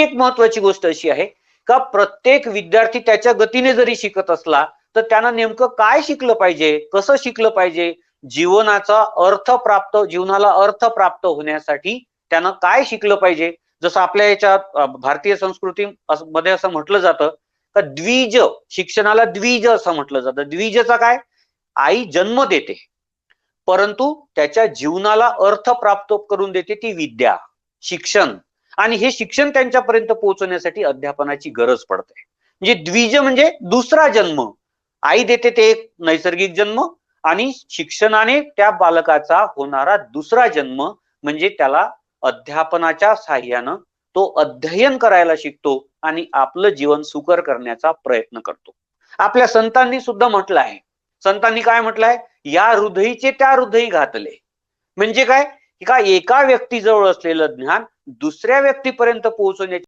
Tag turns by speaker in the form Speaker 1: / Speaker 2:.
Speaker 1: एक महत्वाची गोष्ट अशी आहे का प्रत्येक विद्यार्थी त्याच्या गतीने जरी शिकत असला तर त्यानं नेमकं काय शिकलं पाहिजे, कसं शिकलं पाहिजे, जीवनाला अर्थ प्राप्त होण्यासाठी त्यानं काय शिकलं पाहिजे. जसं आपल्या याच्यात भारतीय संस्कृती मध्ये असं म्हटलं जातं का द्विज, शिक्षणाला द्विज असं म्हटलं जातं. द्विजचा काय, आई जन्म देते परंतु त्याच्या जीवनाला अर्थ प्राप्त करून देते ती विद्या, शिक्षण. आणि हे शिक्षण त्यांच्यापर्यंत पोहोचवण्यासाठी अध्यापनाची गरज पडते. म्हणजे द्विज म्हणजे दुसरा जन्म. आई देते ते एक नैसर्गिक जन्म आणि शिक्षणाने त्या बालकाचा होणारा दुसरा जन्म म्हणजे त्याला अध्यापनाच्या साहाय्यानं तो अध्ययन करायला शिकतो आणि आपलं जीवन सुकर करण्याचा प्रयत्न करतो. आपल्या संतांनी सुद्धा म्हटलं आहे, संतांनी काय म्हटलंय, या हृदयीचे त्या हृदयी घातले. म्हणजे काय, का एका व्यक्तीजवळ असलेलं ज्ञान दुसऱ्या व्यक्तीपर्यंत पोहोचवण्याची